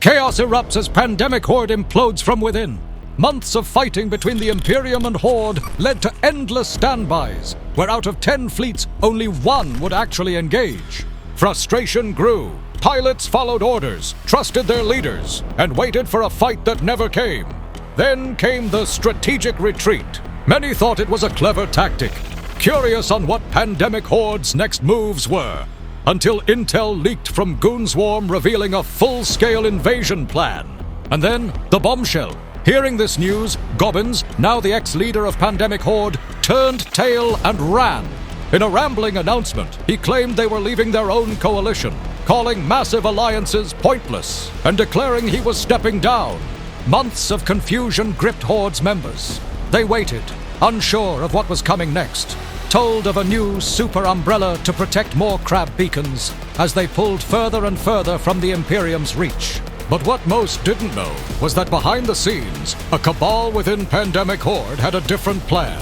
Chaos erupts as pandemic Horde implodes from within. Months of fighting between the Imperium and Horde led to endless standbys, where out of 10 fleets, only one would actually engage. Frustration grew. Pilots followed orders, trusted their leaders, and waited for a fight that never came. Then came the strategic retreat. Many thought it was a clever tactic, curious on what pandemic Horde's next moves were, until intel leaked from Goonswarm revealing a full-scale invasion plan. And then, the bombshell. Hearing this news, Gobbins, now the ex-leader of pandemic Horde, turned tail and ran. In a rambling announcement, he claimed they were leaving their own coalition, calling massive alliances pointless, and declaring he was stepping down. Months of confusion gripped Horde's members. They waited, unsure of what was coming next, told of a new super umbrella to protect more crab beacons as they pulled further and further from the Imperium's reach. But what most didn't know was that behind the scenes, a cabal within pandemic Horde had a different plan.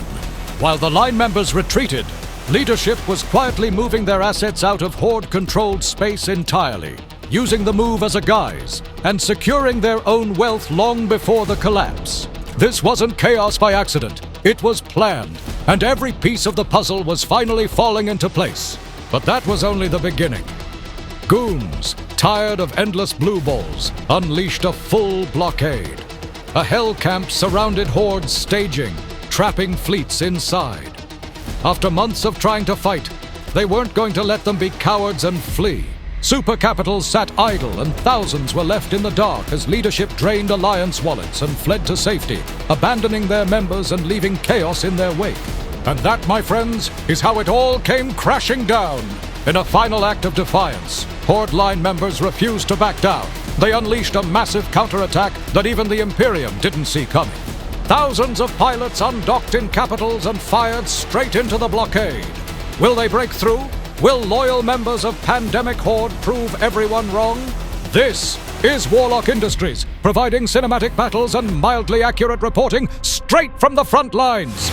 While the line members retreated, leadership was quietly moving their assets out of Horde-controlled space entirely, using the move as a guise, and securing their own wealth long before the collapse. This wasn't chaos by accident. It was planned, and every piece of the puzzle was finally falling into place. But that was only the beginning. Goons, tired of endless blue balls, unleashed a full blockade. A hell camp surrounded Horde's staging, trapping fleets inside. After months of trying to fight, they weren't going to let them be cowards and flee. Super capitals sat idle and thousands were left in the dark as leadership drained alliance wallets and fled to safety, abandoning their members and leaving chaos in their wake. And that, my friends, is how it all came crashing down. In a final act of defiance, Horde line members refused to back down. They unleashed a massive counterattack that even the Imperium didn't see coming. Thousands of pilots undocked in capitals and fired straight into the blockade. Will they break through? Will loyal members of pandemic Horde prove everyone wrong? This is Warlock Industries, providing cinematic battles and mildly accurate reporting straight from the front lines.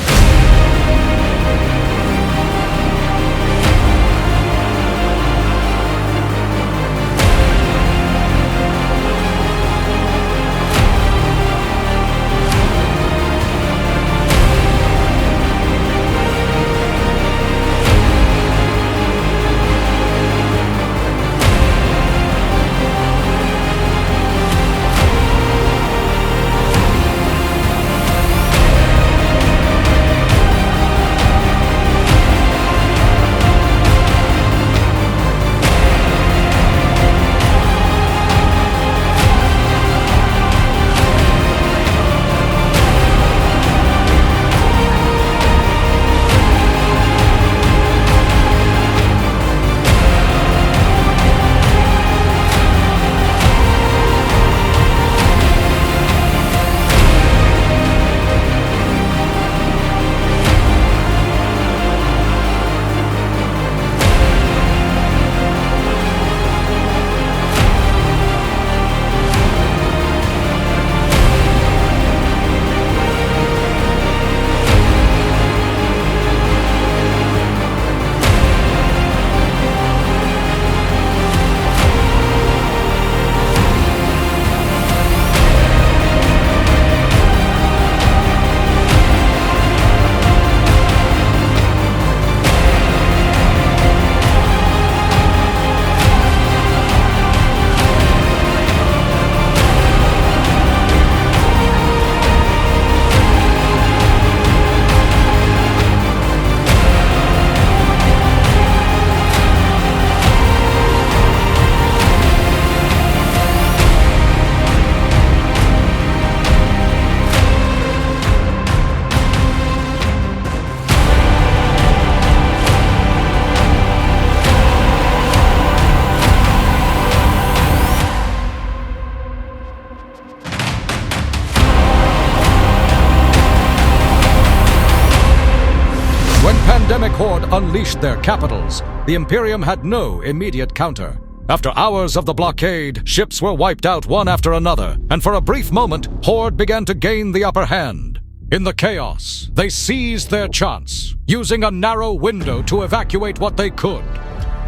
Pandemic Horde unleashed their capitals, the Imperium had no immediate counter. After hours of the blockade, ships were wiped out one after another, and for a brief moment, Horde began to gain the upper hand. In the chaos, they seized their chance, using a narrow window to evacuate what they could.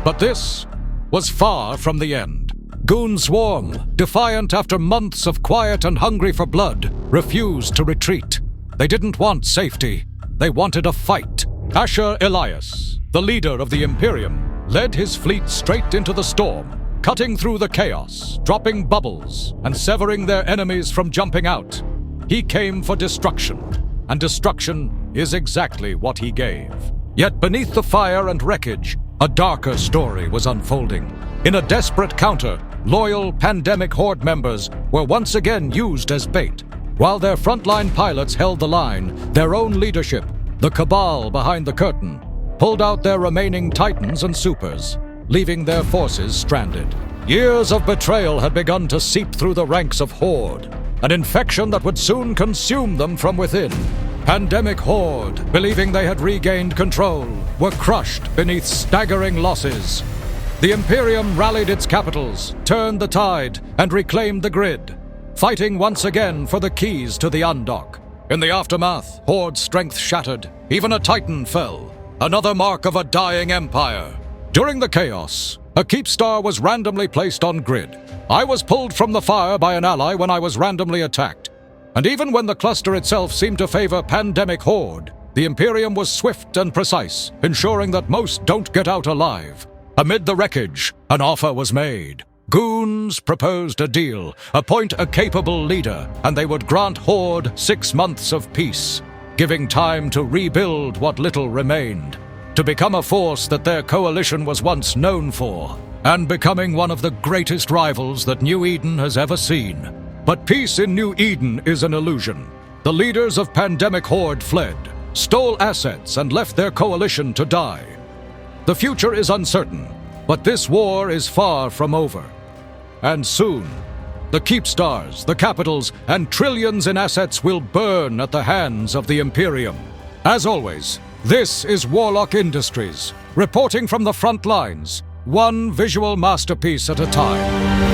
But this was far from the end. Goon Swarm, defiant after months of quiet and hungry for blood, refused to retreat. They didn't want safety. They wanted a fight. Asher Elias, the leader of the Imperium, led his fleet straight into the storm, cutting through the chaos, dropping bubbles, and severing their enemies from jumping out. He came for destruction, and destruction is exactly what he gave. Yet beneath the fire and wreckage, a darker story was unfolding. In a desperate counter, loyal Pandemic Horde members were once again used as bait. While their frontline pilots held the line, their own leadership, the cabal behind the curtain, pulled out their remaining Titans and Supers, leaving their forces stranded. Years of betrayal had begun to seep through the ranks of Horde, an infection that would soon consume them from within. Pandemic Horde, believing they had regained control, were crushed beneath staggering losses. The Imperium rallied its capitals, turned the tide, and reclaimed the grid, fighting once again for the keys to the undock. In the aftermath, Horde's strength shattered. Even a Titan fell, another mark of a dying empire. During the chaos, a keepstar was randomly placed on grid. I was pulled from the fire by an ally when I was randomly attacked. And even when the cluster itself seemed to favor Pandemic Horde, the Imperium was swift and precise, ensuring that most don't get out alive. Amid the wreckage, an offer was made. Goons proposed a deal, appoint a capable leader, and they would grant Horde 6 months of peace, giving time to rebuild what little remained, to become a force that their coalition was once known for, and becoming one of the greatest rivals that New Eden has ever seen. But peace in New Eden is an illusion. The leaders of Pandemic Horde fled, stole assets, and left their coalition to die. The future is uncertain, but this war is far from over. And soon, the keepstars, the capitals, and trillions in assets will burn at the hands of the Imperium. As always, this is Warlock Industries, reporting from the front lines, one visual masterpiece at a time.